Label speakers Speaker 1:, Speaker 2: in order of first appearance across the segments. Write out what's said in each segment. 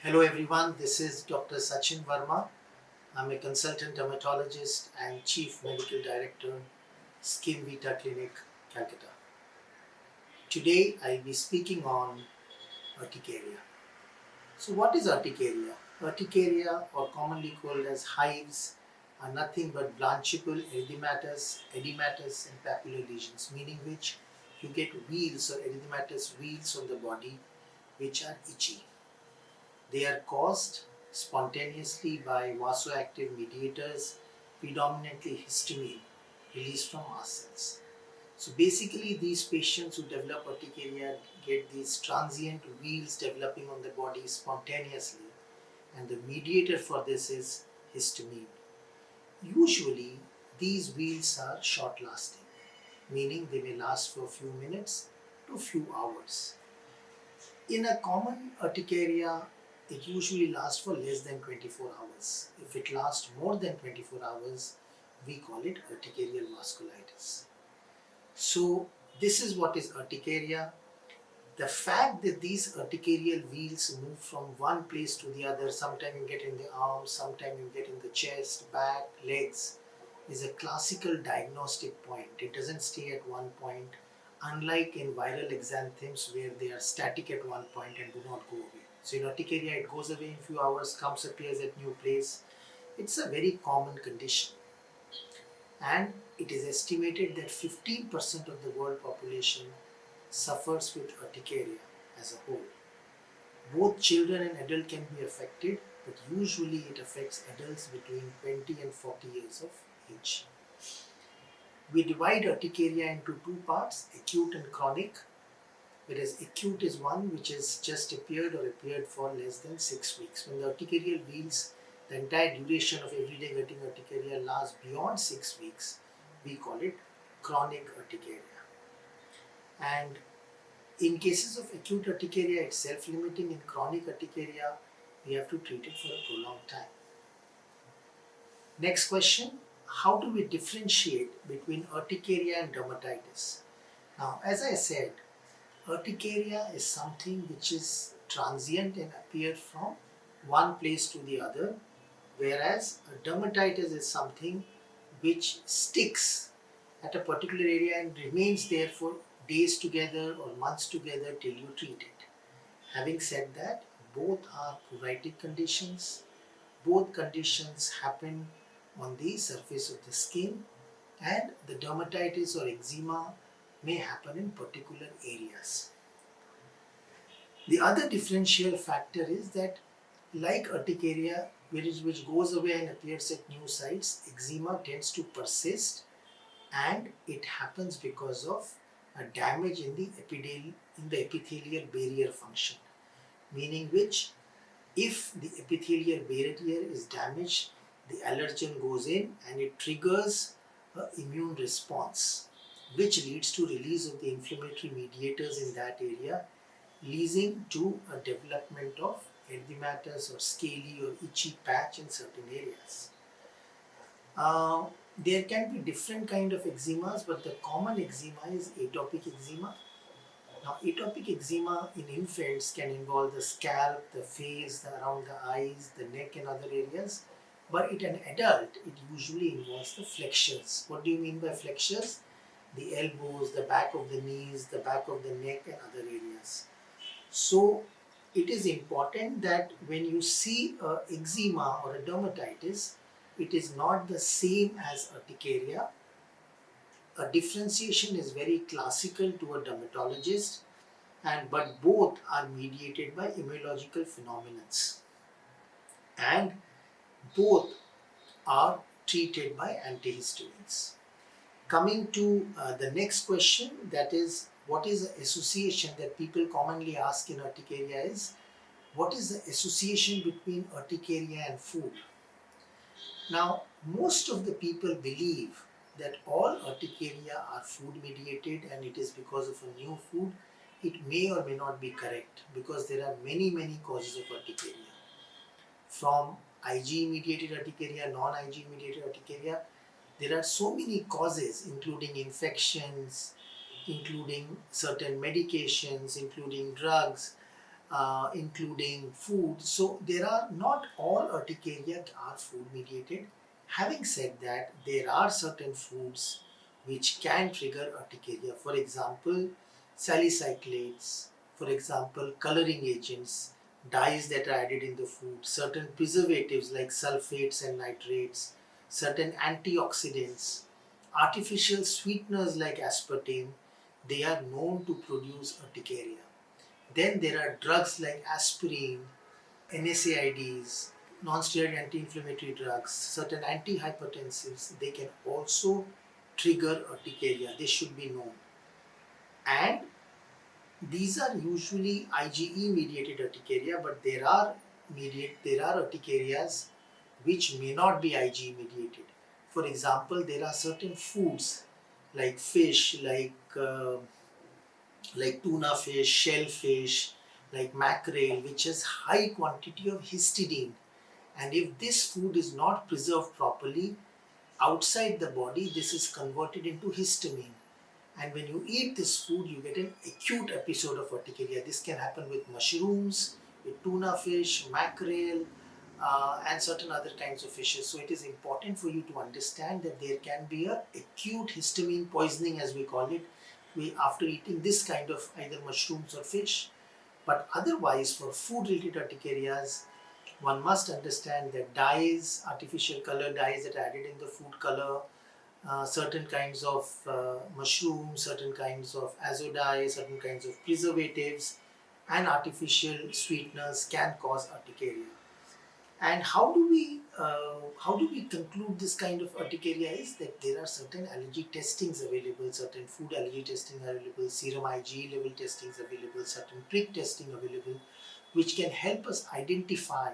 Speaker 1: Hello everyone, this is Dr. Sachin Varma. I'm a consultant dermatologist and Chief Medical Director, Skin Vita Clinic, Calcutta. Today I'll be speaking on urticaria. So what is urticaria? Urticaria, or commonly called as hives, are nothing but blanchable edematous and papular lesions, meaning which you get wheals or edematous wheals on the body which are itchy. They are caused spontaneously by vasoactive mediators, predominantly histamine, released from mast cells. So basically, these patients who develop urticaria get these transient wheals developing on the body spontaneously, and the mediator for this is histamine. Usually, these wheals are short lasting, meaning they may last for a few minutes to few hours. In a common urticaria, it usually lasts for less than 24 hours. If it lasts more than 24 hours, we call it urticarial vasculitis. So, this is what is urticaria. The fact that these urticarial wheals move from one place to the other, sometimes you get in the arms, sometimes you get in the chest, back, legs, is a classical diagnostic point. It doesn't stay at one point, unlike in viral exanthems where they are static at one point and do not go away. So in urticaria, it goes away in few hours, comes, appears at new place. It's a very common condition, and it is estimated that 15% of the world population suffers with urticaria as a whole. Both children and adults can be affected, but usually it affects adults between 20 and 40 years of age. We divide urticaria into two parts, acute and chronic, whereas acute is one which has just appeared or appeared for less than 6 weeks. When the urticarial wheals, the entire duration of everyday getting urticaria lasts beyond 6 weeks, we call it chronic urticaria. And in cases of acute urticaria, it's self-limiting. In chronic urticaria, we have to treat it for a prolonged time. Next question, how do we differentiate between urticaria and dermatitis? Now, as I said, urticaria is something which is transient and appears from one place to the other, whereas a dermatitis is something which sticks at a particular area and remains there for days together or months together till you treat it. Having said that, both are pruritic conditions. Both conditions happen on the surface of the skin, and the dermatitis or eczema may happen in particular areas. The other differential factor is that, like urticaria, which goes away and appears at new sites, eczema tends to persist, and it happens because of a damage in the epithelial barrier function, meaning which if the epithelial barrier is damaged, the allergen goes in and it triggers an immune response, which leads to release of the inflammatory mediators in that area, leading to a development of edematous or scaly or itchy patch in certain areas. There can be different kind of eczemas, but the common eczema is atopic eczema. Now, atopic eczema in infants can involve the scalp, the face, around the eyes, the neck and other areas. But in an adult, it usually involves the flexures. What do you mean by flexures? The elbows, the back of the knees, the back of the neck and other areas. So, it is important that when you see a eczema or a dermatitis, it is not the same as urticaria. A differentiation is very classical to a dermatologist, but both are mediated by immunological phenomena, and both are treated by antihistamines. Coming to the next question, that is, what is the association that people commonly ask in urticaria is, what is the association between urticaria and food? Now, most of the people believe that all urticaria are food mediated and it is because of a new food. It may or may not be correct, because there are many causes of urticaria. From Ig mediated urticaria, non-Ig mediated urticaria, there are so many causes, including infections, including certain medications, including drugs, including food. So there are not all urticaria are food mediated. Having said that, there are certain foods which can trigger urticaria. For example, salicylates, for example, coloring agents, dyes that are added in the food, certain preservatives like sulfates and nitrates, certain antioxidants, artificial sweeteners like aspartame, they are known to produce urticaria. Then there are drugs like aspirin, NSAIDs, non-steroidal anti-inflammatory drugs, certain antihypertensives, they can also trigger urticaria. This should be known. And these are usually IgE mediated urticaria, but there are urticarias which may not be IgE mediated. For example, there are certain foods like fish, like tuna fish, shellfish, like mackerel, which has high quantity of histidine. And if this food is not preserved properly, outside the body, this is converted into histamine. And when you eat this food, you get an acute episode of urticaria. This can happen with mushrooms, with tuna fish, mackerel, and certain other kinds of fishes. So it is important for you to understand that there can be a acute histamine poisoning, as we call it, after eating this kind of either mushrooms or fish. But otherwise, for food-related urticarias, one must understand that dyes, artificial color dyes that are added in the food color, certain kinds of mushrooms, certain kinds of azo dyes, certain kinds of preservatives, and artificial sweeteners can cause urticaria. And how do we conclude this kind of urticaria is that there are certain allergy testings available, certain food allergy testing available, serum IgE level testings available, certain prick testing available, which can help us identify,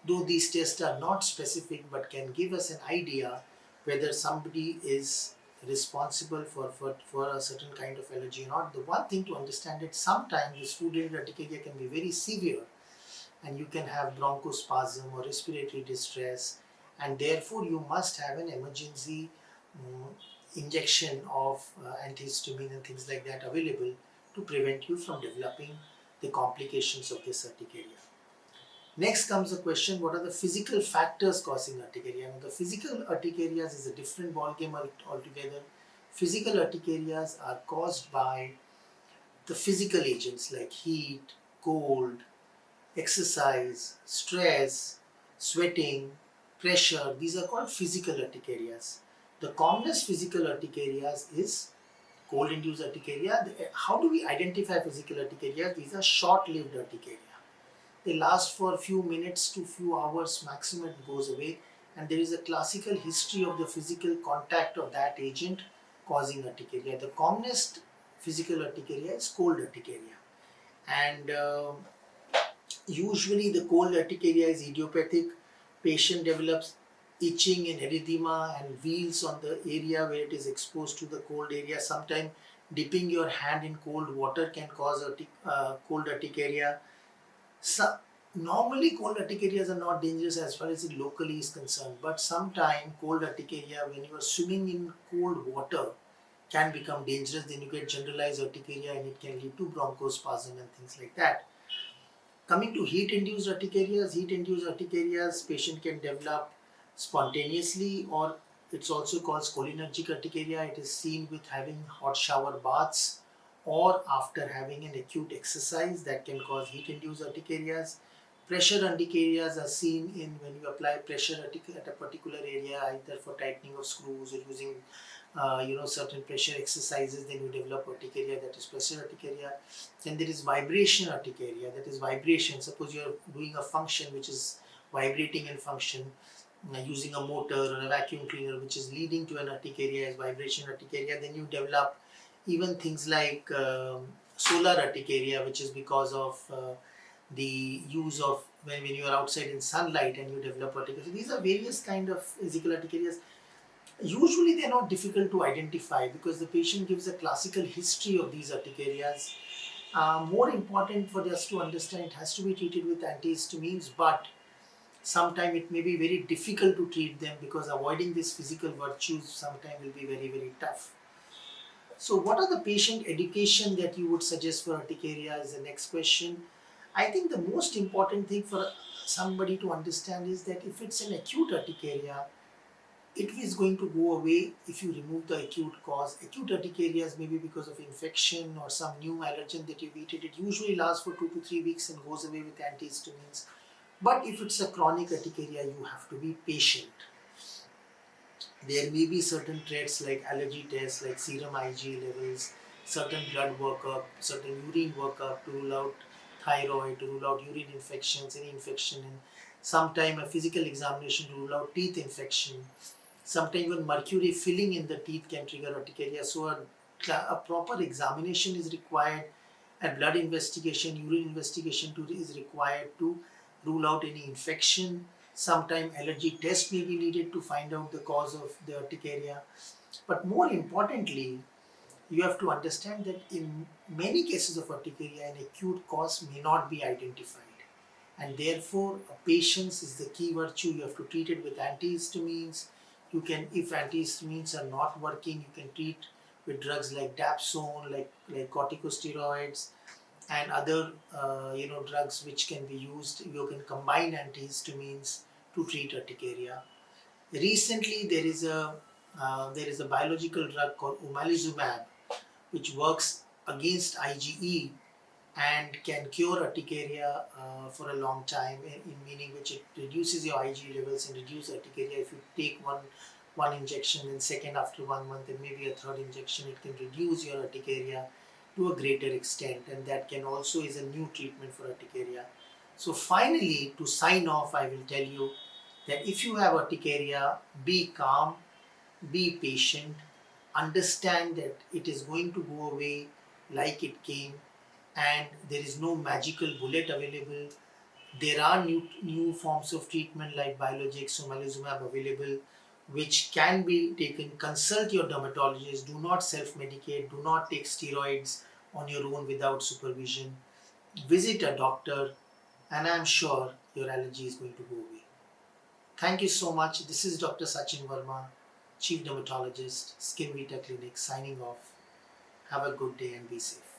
Speaker 1: though these tests are not specific but can give us an idea whether somebody is responsible for a certain kind of allergy or not. The one thing to understand is sometimes this food-related urticaria can be very severe and you can have bronchospasm or respiratory distress, and therefore you must have an emergency injection of antihistamine and things like that available to prevent you from developing the complications of this urticaria. Next comes the question, what are the physical factors causing urticaria? Now, the physical urticarias is a different ballgame altogether. Physical urticarias are caused by the physical agents like heat, cold, exercise, stress, sweating, pressure. These are called physical urticarias. The commonest physical urticarias is cold-induced urticaria. How do we identify physical urticaria? These are short-lived urticaria. They last for a few minutes to few hours maximum, it goes away, and there is a classical history of the physical contact of that agent causing urticaria. The commonest physical urticaria is cold urticaria, and usually the cold urticaria is idiopathic. Patient develops itching and erythema and wheals on the area where it is exposed to the cold area. Sometimes dipping your hand in cold water can cause cold urticaria. So, normally cold urticarias are not dangerous as far as it locally is concerned, but sometimes cold urticaria, when you are swimming in cold water, can become dangerous. Then you get generalized urticaria and it can lead to bronchospasm and things like that. Coming to heat-induced urticarias, patient can develop spontaneously, or it's also called cholinergic urticaria. It is seen with having hot shower baths or after having an acute exercise that can cause heat-induced urticarias. Pressure urticarias are seen in when you apply pressure at a particular area, either for tightening of screws or using certain pressure exercises, then you develop urticaria, that is pressure urticaria. Then there is vibration urticaria, that is vibration. Suppose you are doing a function which is vibrating in function using a motor or a vacuum cleaner, which is leading to an urticaria as vibration urticaria. Then you develop even things like solar urticaria, which is because of the use of when you are outside in sunlight and you develop urticaria. So these are various kind of physical urticarias. Usually they are not difficult to identify because the patient gives a classical history of these urticarias. More important for us to understand, it has to be treated with antihistamines, but sometimes it may be very difficult to treat them because avoiding these physical virtues sometimes will be very, very tough. So what are the patient education that you would suggest for urticaria is the next question. I think the most important thing for somebody to understand is that if it's an acute urticaria, it is going to go away if you remove the acute cause. Acute urticarias may be because of infection or some new allergen that you've eaten. It usually lasts for 2 to 3 weeks and goes away with antihistamines. But if it's a chronic urticaria, you have to be patient. There may be certain traits like allergy tests, like serum IgE levels, certain blood workup, certain urine workup to rule out thyroid, to rule out urine infections, any infection, and sometime a physical examination to rule out teeth infection. Sometimes even mercury filling in the teeth can trigger urticaria. So a proper examination is required, and blood investigation, urine investigation is required to rule out any infection. Sometimes allergy test may be needed to find out the cause of the urticaria. But more importantly, you have to understand that in many cases of urticaria, an acute cause may not be identified. And therefore, patience is the key virtue. You have to treat it with antihistamines. You can, if antihistamines are not working, you can treat with drugs like dapsone, like corticosteroids, and other drugs which can be used. You can combine antihistamines to treat urticaria. Recently, there is a biological drug called omalizumab, which works against IgE and can cure urticaria for a long time, in meaning which it reduces your IgE levels and reduces urticaria. If you take one injection, and second after 1 month, and maybe a third injection, it can reduce your urticaria to a greater extent, and that can also is a new treatment for urticaria. So finally, to sign off, I will tell you that if you have urticaria, be calm, be patient, understand that it is going to go away like it came, and there is no magical bullet available. There are new forms of treatment like biologics, omalizumab available, which can be taken. Consult your dermatologist. Do not self-medicate. Do not take steroids on your own without supervision. Visit a doctor, and I am sure your allergy is going to go away. Thank you so much. This is Dr. Sachin Varma, Chief Dermatologist, Skin Vita Clinic, signing off. Have a good day and be safe.